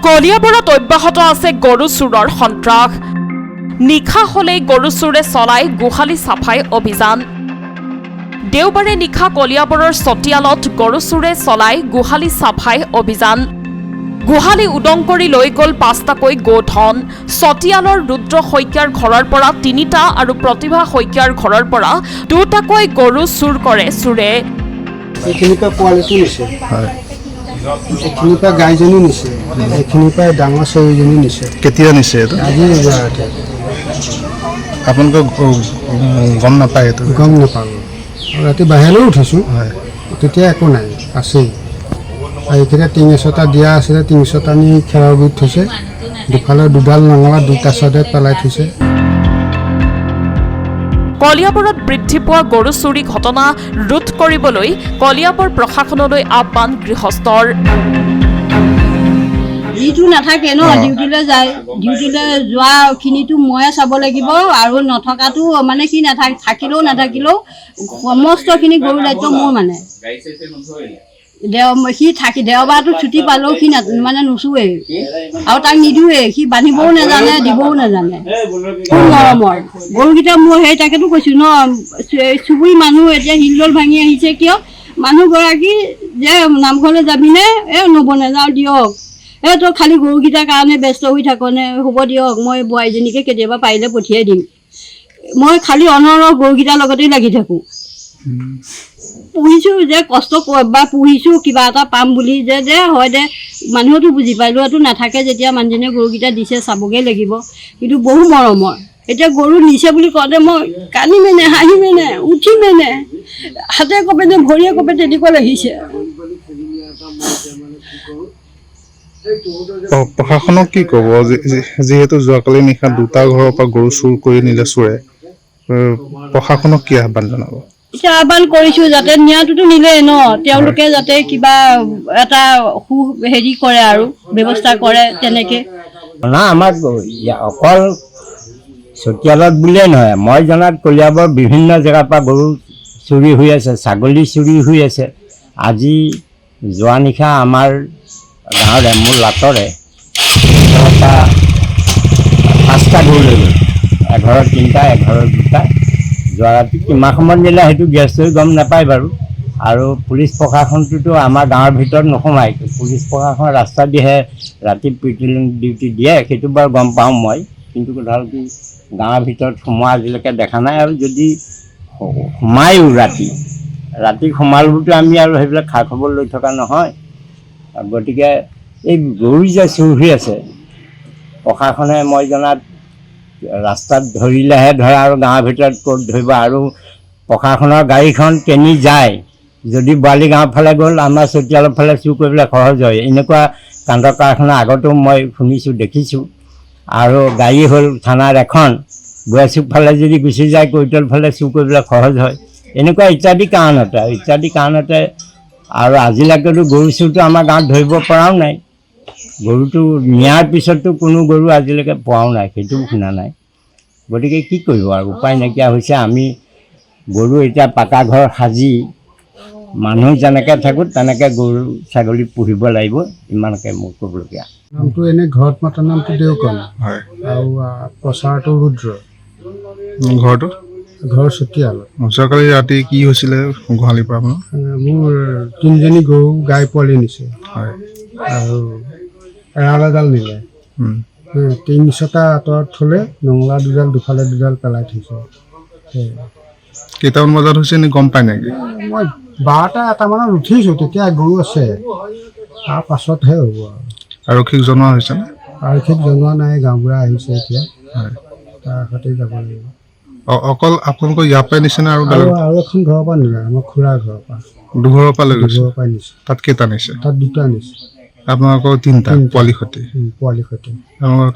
কলিয়াবৰত অব্যাহত আছে গৰু চুৰৰ সন্ত্ৰাস। নিশা হলেই গৰু চুৰে চলায় গোহালি চাফাই অভিযান। দেওবাৰে নিশা কলিয়াবৰৰ চতিয়ালত গৰু চুৰে চলায় গোহালি চাফাই অভিযান। গোহালি উদং কৰি লৈ গ'ল ৫টাকৈ গোধন। চতিয়ালৰ ৰুদ্ৰ শইকীয়াৰ ঘৰৰ পৰা ৩টা আৰু প্ৰতিভা শইকীয়াৰ ঘৰৰ পৰা ২টাকৈ গৰু চুৰ কৰে চুৰে। এইখিনিৰ পৰা পোৱালিটো নিছে, এইখিনিৰ পৰা গাইজনী নিছে, এইখিনিৰ পৰা ডাঙৰ চেউৰীজনী নিছে। কেতিয়া নিছে এইটো? আজি ৰাতি। আপোনালোকে গম নাপায় এইটো? গম নাপালোঁ। ৰাতি বাহিৰলৈ উঠিছোঁ, তেতিয়া একো নাই, আছেই। আৰু এইখিনি টিং এচটা দিয়া আছিলে, টিং এচটা নি খেৰৰ গুৰিত থৈছে। দুফালে দুডাল নঙলা 2টা চাইডে পেলাই থৈছে। কলিয়াবৰত বৃদ্ধি পোৱা গৰু চুৰি ঘটনা ৰোধ কৰিবলৈ কলিয়াবৰ প্ৰশাসনলৈ আহ্বান গৃহস্থৰ। যিটো নাথাকে ন, ডিউটিলৈ যায়, ডিউটিলৈ যোৱাখিনিতো ময়ে চাব লাগিব, আৰু নথকাটো মানে সি থাকিলেও নাথাকিলেও সমস্তখিনি গৰু দায়িত্ব মোৰ। মানে সি দেওবাৰটো ছুটি পালেও সি মানে নুচুৱেই, আৰু তাক নিদিওঁৱেই। সি বান্ধিবও নাজানে, দিবও নাজানে। খুব মৰমৰ গৰুকেইটা মোৰ। সেই তাকেতো কৈছোঁ ন, চুবুৰী মানুহ এতিয়া হিলদল ভাঙি আহিছে কিয়? মানুহগৰাকী যে নামঘৰলৈ যাবিনে? নব নাযাওঁ দিয়ক। তই খালি গৰুকেইটাৰ কাৰণে ব্যস্ত হৈ থাকনে? হ'ব দিয়ক, মই বোৱাৰীজনীকে কেতিয়াবা পাৰিলে পঠিয়াই দিম। মই খালি অনৰহ গৰুকেইটাৰ লগতেই লাগি থাকোঁ। পুহিছোঁ যে কষ্ট বা পুহিছোঁ কিবা এটা পাম বুলি যে হয় দে, মানুহেতো বুজি পায়। ল'ৰাটো নাথাকে যেতিয়া মানুহজনীয়ে গৰুকেইটা দিছে, চাবগৈ লাগিব। কিন্তু বহু মৰমৰ। এতিয়া গৰু নিছে বুলি কওঁতে মই কান্দিমেনে, হাঁহিমেনে, উঠিমেনে, হাতে কপেনে, ভৰিয়ে কপে তেনেকুৱা লাগিছে। প্ৰশাসনক কি ক'ব? যিহেতু যোৱাকালি নিশা 2টা ঘৰৰ পৰা গৰু চুৰ কৰি নিলে চোৰে, প্ৰশাসনক কি আহ্বান জনাব? এতিয়া আহ্বান কৰিছোঁ যাতে নিয়াটোতো নিলেই ন, তেওঁলোকে যাতে কিবা এটা হেৰি কৰে আৰু ব্যৱস্থা কৰে তেনেকৈ। না, আমাৰ অকল চতিয়ালত বুলিয়েই নহয়, মই জনাত কলিয়াবৰ বিভিন্ন জেগাৰ পৰা গৰু চুৰি হৈ আছে, ছাগলী চুৰি হৈ আছে। আজি যোৱা নিশা আমাৰ গাঁৱৰে মোৰ লাটৰে 5টা গৰু লৈ গ'ল। এঘৰত 3টা, এঘৰত 2টা। যোৱা ৰাতি কিমান সময়ত নিলে সেইটো গেছ হৈ গম নাপায় বাৰু। আৰু পুলিচ প্ৰশাসনটোতো আমাৰ গাঁৱৰ ভিতৰত নোসোমায়। পুলিচ প্ৰশাসন ৰাস্তা দিহে ৰাতি পেট্ৰলিং ডিউটি দিয়ে, সেইটো বাৰু গম পাওঁ মই। কিন্তু কথা হ'ল কি, গাঁৱৰ ভিতৰত সোমোৱা আজিলৈকে দেখা নাই। আৰু যদি সোমায়ো ৰাতি সোমালোতো আমি আৰু সেইবিলাক খা খবৰ লৈ থকা নহয়। গতিকে এই গৰু যে চুৰ হৈ আছে, প্ৰশাসনে মই জনাত ৰাস্তাত ধৰিলেহে ধৰে, আৰু গাঁৱৰ ভিতৰত ক'ত ধৰিব? আৰু প্ৰশাসনৰ গাড়ীখন কেনি যায়, যদি বোৱালি গাঁৱৰ ফালে গ'ল, আমাৰ চতিয়ালৰ ফালে চুৰ কৰিবলৈ সহজ হয়। এনেকুৱা কাণ্ড কাৰখানা আগতেও মই শুনিছোঁ, দেখিছোঁ। আৰু গাড়ী হ'ল থানাৰ এখন, বুঢ়াচুক ফালে যদি গুচি যায়, কৈতল ফালে চুৰ কৰিবলৈ সহজ হয়। এনেকুৱা ইত্যাদি কাৰণতে আৰু আজিলৈকেতো গৰু চুৰটো আমাৰ গাঁৱত ধৰিব পৰাও নাই। গৰুটো নিয়াৰ পিছততো কোনো গৰু আজিলৈকে পোৱাও নাই, সেইটোও শুনা নাই। গতিকে কি কৰিব আৰু, উপায় নাইকিয়া হৈছে। আমি গৰু এতিয়া পাকা ঘৰ সাজি মানুহ যেনেকৈ থাকোঁ তেনেকৈ গৰু ছাগলী পুহিব লাগিব, ইমানকৈ মোৰ ক'বলগীয়া। নামটো এনেই ঘৰত মাতা নামটো দেউকণ, আৰু প্ৰচাৰটো ৰুদ্ৰ। ঘৰটো? ঘৰ চতিয়ালত। যোৱাকালি ৰাতি কি হৈছিলে গোহালিৰ পৰা আপোনাৰ? মোৰ 3জনী গৰু গাই পোৱালি নিছে, আৰু এৰাল এডাল নিলে। 3 ছটা আঁতৰত থ'লে, নঙলা 2ডাল দুফালে 2ডাল পেলাই থৈছে। কেইটামান বজাত হৈছে এনে গম পায় নেকি? মই 12টা 1টামানত উঠিছোঁ, তেতিয়া গৰু আছে। তাৰ পাছতহে হ'ব আৰু। আৰক্ষীক জনোৱা হৈছেনে? আৰক্ষীক জনোৱা নাই, গাঁওবুঢ়া আহিছে এতিয়া। তাৰ সৈতে যাব লাগিব। অকল আপোনালোকৰ ইয়াৰ পৰাই নিছে নে আৰু এখন ঘৰৰ পৰা নিলে, আমাৰ খুৰাৰ ঘৰৰ পৰা। দুঘৰৰ পৰা লৈ গৈছে? দুঘৰৰ পৰাই নিছে। তাত কেইটা নিছে? তাত 2টা নিছে। আপোনালোকৰ 3টা পোৱালি সৈতে? পোৱালি সৈতে।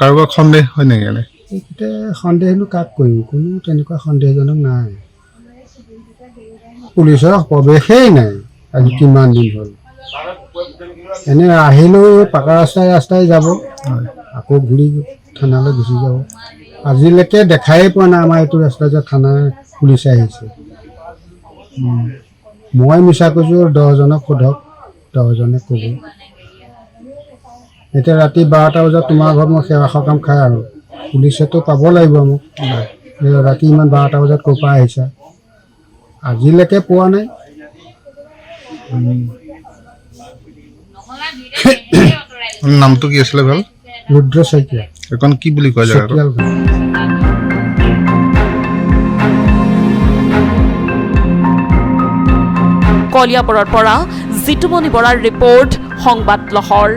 কাৰোবাৰ সন্দেহ হয় নেকি এনে? এইকেইটা সন্দেহনো কাক কৰিম, কোনো তেনেকুৱা সন্দেহজনক নাই। পুলিচৰ প্ৰৱেশেই নাই আজি কিমান দিন হ'ল। এনে আহিলেও পাকা ৰাস্তাই যাব, আকৌ ঘূৰি থানালৈ গুচি যাব। আজিলৈকে দেখাই পোৱা নাই আমাৰ এইটো ৰাস্তা যে থানাৰ পুলিচ আহিছে। মই মিছা কৈছোঁ, 10জনক সোধক, 10জনে ক'ব। এতিয়া ৰাতি 12টা বজাত তোমাৰ ঘৰত মই সেৱা সকাম খাই আৰু পুলিচেতো পাব লাগিব মোক ৰাতি ইমান 12টা বজাত ক'ৰ পৰা আহিছা আজিলৈকে পোৱা নাই নামটো কি আছিলে ভাল ৰুদ্ৰ শইকীয়া এখন কি বুলি কয় জেগাটো চতিয়াল গাঁও। কলিয়াবৰৰ পৰা জিতুমণি বৰাৰ ৰিপৰ্ট সংবাদ লহৰ।